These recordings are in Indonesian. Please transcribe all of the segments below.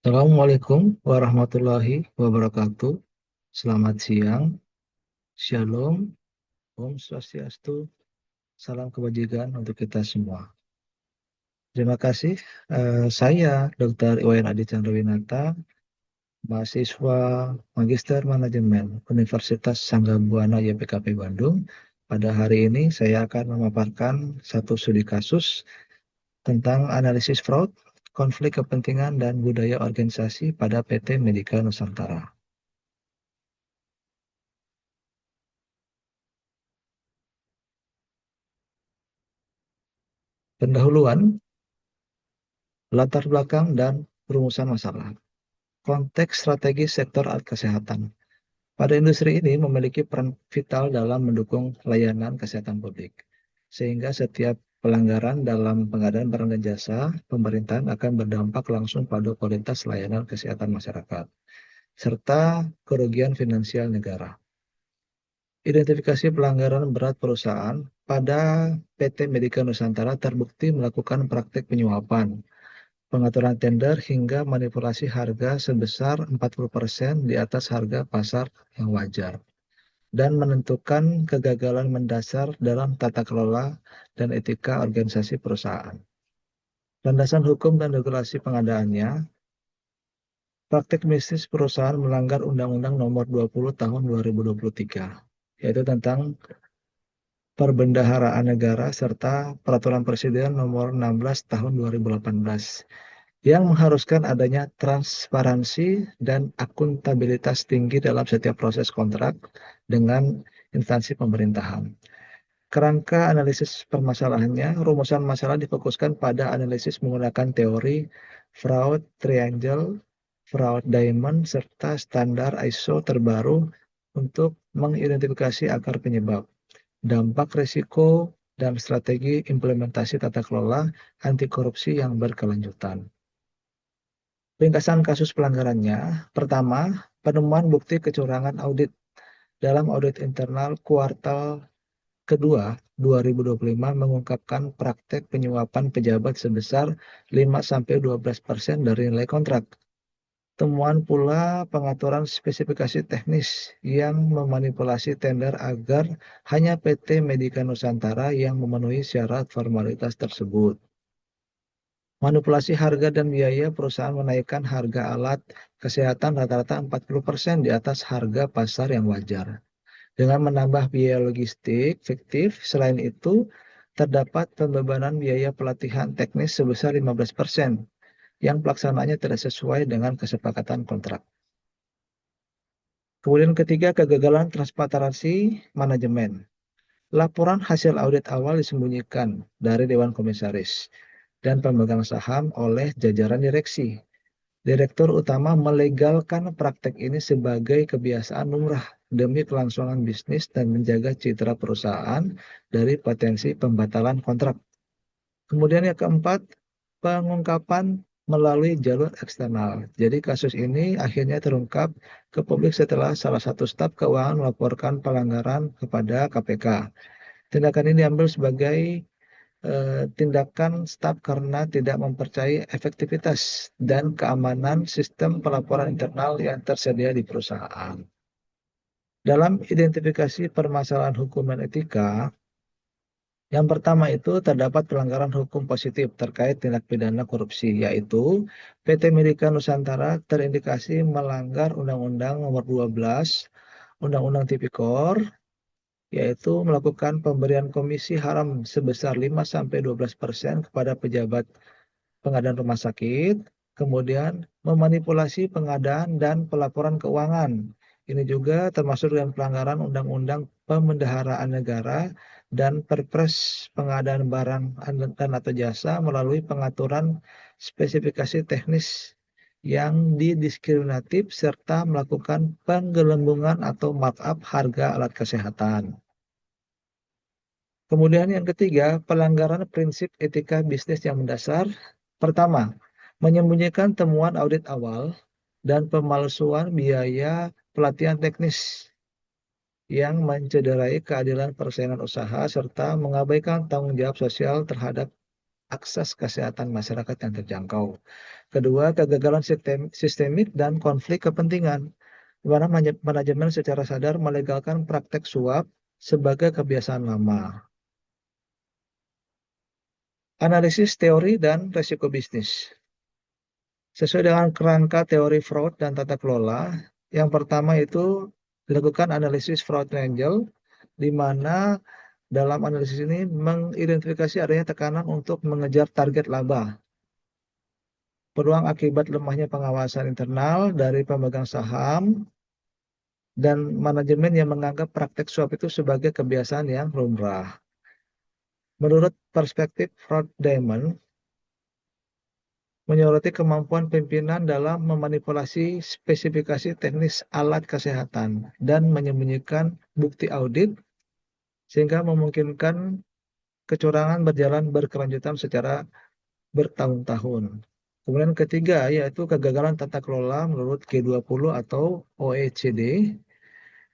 Assalamualaikum warahmatullahi wabarakatuh. Selamat siang, Shalom, Om Swastiastu, salam kebajikan untuk kita semua. Terima kasih. Saya Dr. Iwayan Adi Chandrawinata, mahasiswa Magister Manajemen Universitas Sangga-Buana YPKP Bandung. Pada hari ini saya akan memaparkan satu studi kasus tentang analisis fraud, konflik kepentingan, dan budaya organisasi pada PT Medika Nusantara. Pendahuluan, latar belakang, dan perumusan masalah. Konteks strategi sektor kesehatan. Pada industri ini memiliki peran vital dalam mendukung layanan kesehatan publik. Sehingga setiap pelanggaran dalam pengadaan barang dan jasa pemerintahan akan berdampak langsung pada kualitas layanan kesehatan masyarakat, serta kerugian finansial negara. Identifikasi pelanggaran berat perusahaan pada PT Medika Nusantara terbukti melakukan praktik penyuapan, pengaturan tender hingga manipulasi harga sebesar 40% di atas harga pasar yang wajar, dan menentukan kegagalan mendasar dalam tata kelola dan etika organisasi perusahaan. Landasan hukum dan regulasi pengadaannya, praktik bisnis perusahaan melanggar Undang-Undang Nomor 20 Tahun 2023, yaitu tentang Perbendaharaan Negara serta Peraturan Presiden Nomor 16 Tahun 2018 yang mengharuskan adanya transparansi dan akuntabilitas tinggi dalam setiap proses kontrak dengan instansi pemerintahan. Kerangka analisis permasalahannya, rumusan masalah difokuskan pada analisis menggunakan teori fraud triangle, fraud diamond, serta standar ISO terbaru untuk mengidentifikasi akar penyebab, dampak risiko, dan strategi implementasi tata kelola anti korupsi yang berkelanjutan. Ringkasan kasus pelanggarannya, pertama, penemuan bukti kecurangan audit dalam audit internal kuartal kedua 2025 mengungkapkan praktek penyuapan pejabat sebesar 5-12% dari nilai kontrak. Temuan pula pengaturan spesifikasi teknis yang memanipulasi tender agar hanya PT Medika Nusantara yang memenuhi syarat formalitas tersebut. Manipulasi harga dan biaya, perusahaan menaikkan harga alat kesehatan rata-rata 40% di atas harga pasar yang wajar, dengan menambah biaya logistik fiktif. Selain itu, terdapat pembebanan biaya pelatihan teknis sebesar 15% yang pelaksanaannya tidak sesuai dengan kesepakatan kontrak. Kemudian ketiga, kegagalan transparansi manajemen. Laporan hasil audit awal disembunyikan dari Dewan Komisaris dan pemegang saham oleh jajaran direksi. Direktur utama melegalkan praktek ini sebagai kebiasaan lumrah demi kelangsungan bisnis dan menjaga citra perusahaan dari potensi pembatalan kontrak. Kemudian yang keempat, pengungkapan melalui jalur eksternal. Jadi kasus ini akhirnya terungkap ke publik setelah salah satu staf keuangan melaporkan pelanggaran kepada KPK. Tindakan ini diambil sebagai tindakan staf karena tidak mempercayai efektivitas dan keamanan sistem pelaporan internal yang tersedia di perusahaan. Dalam identifikasi permasalahan hukum dan etika, yang pertama itu terdapat pelanggaran hukum positif terkait tindak pidana korupsi, yaitu PT Medika Nusantara terindikasi melanggar Undang-Undang Nomor 12, Undang-Undang Tipikor, yaitu melakukan pemberian komisi haram sebesar 5-12% kepada pejabat pengadaan rumah sakit, kemudian memanipulasi pengadaan dan pelaporan keuangan. Ini juga termasuk dengan pelanggaran Undang-Undang Pemendaharaan Negara dan Perpres pengadaan barang dan atau jasa melalui pengaturan spesifikasi teknis yang didiskriminatif serta melakukan penggelembungan atau markup harga alat kesehatan. Kemudian yang ketiga, pelanggaran prinsip etika bisnis yang mendasar. Pertama, menyembunyikan temuan audit awal dan pemalsuan biaya pelatihan teknis yang mencederai keadilan persaingan usaha serta mengabaikan tanggung jawab sosial terhadap akses kesehatan masyarakat yang terjangkau. Kedua, kegagalan sistemik dan konflik kepentingan, di mana manajemen secara sadar melegalkan praktek suap sebagai kebiasaan lama. Analisis teori dan resiko bisnis. Sesuai dengan kerangka teori fraud dan tata kelola, yang pertama itu dilakukan analisis fraud triangle, di mana dalam analisis ini mengidentifikasi adanya tekanan untuk mengejar target laba, peluang akibat lemahnya pengawasan internal dari pemegang saham, dan manajemen yang menganggap praktek suap itu sebagai kebiasaan yang lumrah. Menurut perspektif Fraud Diamond, menyoroti kemampuan pimpinan dalam memanipulasi spesifikasi teknis alat kesehatan dan menyembunyikan bukti audit sehingga memungkinkan kecurangan berjalan berkelanjutan secara bertahun-tahun. Kemudian ketiga yaitu kegagalan tata kelola menurut G20 atau OECD,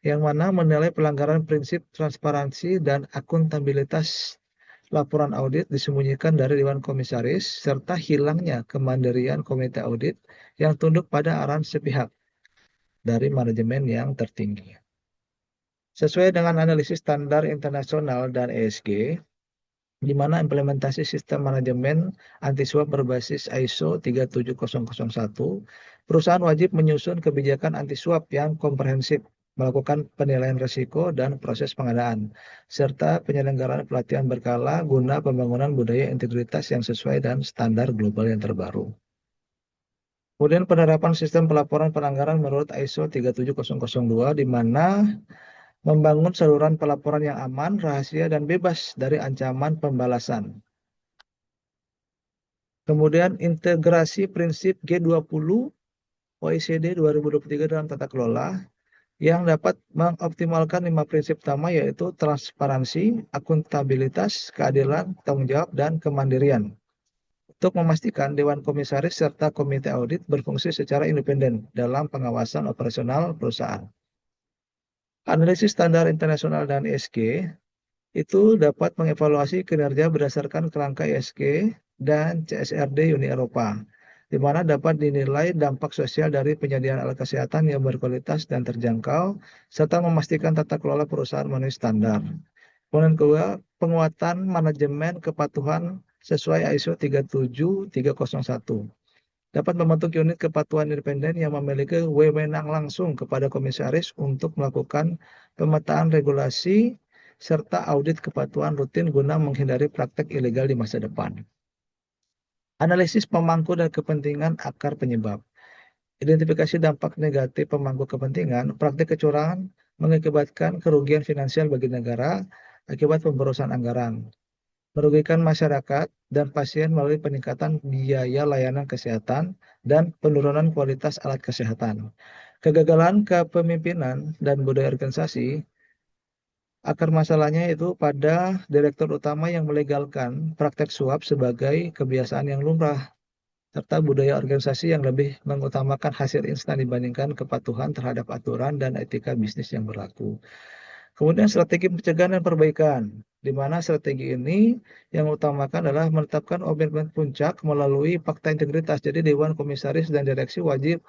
yang mana menilai pelanggaran prinsip transparansi dan akuntabilitas laporan audit disembunyikan dari Dewan Komisaris, serta hilangnya kemandirian komite audit yang tunduk pada arahan sepihak dari manajemen yang tertinggi. Sesuai dengan analisis standar internasional dan ESG, di mana implementasi sistem manajemen anti suap berbasis ISO 37001, perusahaan wajib menyusun kebijakan anti suap yang komprehensif, melakukan penilaian risiko dan proses pengadaan, serta penyelenggaraan pelatihan berkala guna pembangunan budaya integritas yang sesuai dan standar global yang terbaru. Kemudian penerapan sistem pelaporan pelanggaran menurut ISO 37002, di mana membangun saluran pelaporan yang aman, rahasia, dan bebas dari ancaman pembalasan. Kemudian integrasi prinsip G20 OECD 2023 dalam tata kelola yang dapat mengoptimalkan 5 prinsip utama, yaitu transparansi, akuntabilitas, keadilan, tanggung jawab, dan kemandirian, untuk memastikan Dewan Komisaris serta Komite Audit berfungsi secara independen dalam pengawasan operasional perusahaan. Analisis standar internasional dan ESG itu dapat mengevaluasi kinerja berdasarkan kerangka ESG dan CSRD Uni Eropa, di mana dapat dinilai dampak sosial dari penyediaan alat kesehatan yang berkualitas dan terjangkau, serta memastikan tata kelola perusahaan memenuhi standar. Kemudian kedua, penguatan manajemen kepatuhan sesuai ISO 37301. Dapat membentuk unit kepatuhan independen yang memiliki wewenang langsung kepada komisaris untuk melakukan pemetaan regulasi serta audit kepatuhan rutin guna menghindari praktek ilegal di masa depan. Analisis pemangku dan kepentingan akar penyebab. Identifikasi dampak negatif pemangku kepentingan, praktik kecurangan mengakibatkan kerugian finansial bagi negara akibat pemborosan anggaran, merugikan masyarakat dan pasien melalui peningkatan biaya layanan kesehatan dan penurunan kualitas alat kesehatan. Kegagalan kepemimpinan dan budaya organisasi, akar masalahnya itu pada direktur utama yang melegalkan praktek suap sebagai kebiasaan yang lumrah, serta budaya organisasi yang lebih mengutamakan hasil instan dibandingkan kepatuhan terhadap aturan dan etika bisnis yang berlaku. Kemudian strategi pencegahan dan perbaikan, di mana strategi ini yang utamakan adalah menetapkan komitmen puncak melalui fakta integritas. Jadi Dewan Komisaris dan Direksi wajib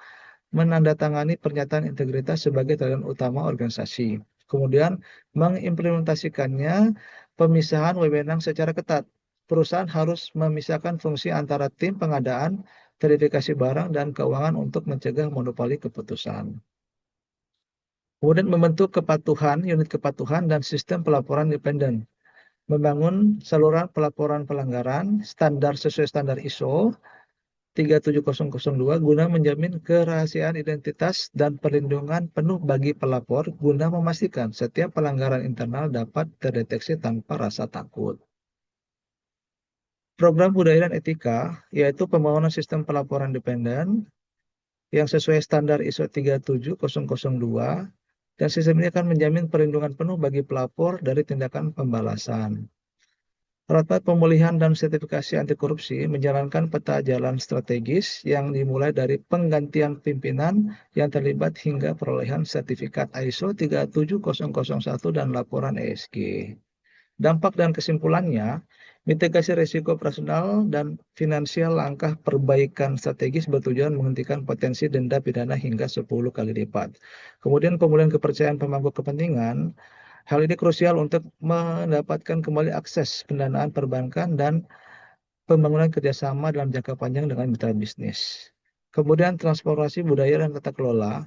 menandatangani pernyataan integritas sebagai teladan utama organisasi. Kemudian mengimplementasikannya pemisahan wewenang secara ketat. Perusahaan harus memisahkan fungsi antara tim pengadaan, verifikasi barang, dan keuangan untuk mencegah monopoli keputusan. Kemudian membentuk kepatuhan, unit kepatuhan, dan sistem pelaporan independen. Membangun saluran pelaporan pelanggaran standar sesuai standar ISO 37002 guna menjamin kerahasiaan identitas dan perlindungan penuh bagi pelapor guna memastikan setiap pelanggaran internal dapat terdeteksi tanpa rasa takut. Program budaya dan etika, yaitu pembangunan sistem pelaporan independen yang sesuai standar ISO 37002, dan sistem ini akan menjamin perlindungan penuh bagi pelapor dari tindakan pembalasan. Roadmap pemulihan dan sertifikasi anti korupsi menjalankan peta jalan strategis yang dimulai dari penggantian pimpinan yang terlibat hingga perolehan sertifikat ISO 37001 dan laporan ESG. Dampak dan kesimpulannya, Mitigasi risiko operasional dan finansial langkah perbaikan strategis bertujuan menghentikan potensi denda pidana hingga 10 kali lipat. Kemudian pemulihan kepercayaan pemangku kepentingan, hal ini krusial untuk mendapatkan kembali akses pendanaan perbankan dan pembangunan kerjasama dalam jangka panjang dengan mitra bisnis. Kemudian transformasi budaya dan tata kelola,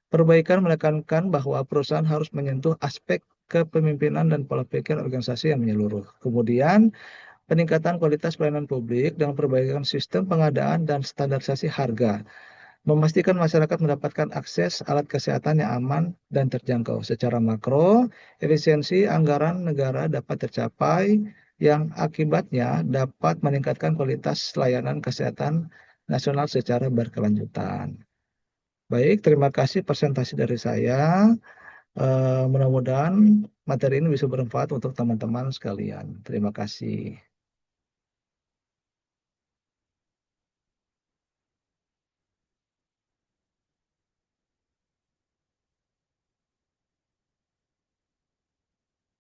perbaikan menekankan bahwa perusahaan harus menyentuh aspek kepemimpinan dan pola pikir organisasi yang menyeluruh. Kemudian peningkatan kualitas pelayanan publik dengan perbaikan sistem pengadaan dan standarisasi harga, memastikan masyarakat mendapatkan akses alat kesehatan yang aman dan terjangkau. Secara makro, efisiensi anggaran negara dapat tercapai yang akibatnya dapat meningkatkan kualitas layanan kesehatan nasional secara berkelanjutan. Baik, terima kasih presentasi dari saya. Mudah-mudahan materi ini bisa bermanfaat untuk teman-teman sekalian. Terima kasih.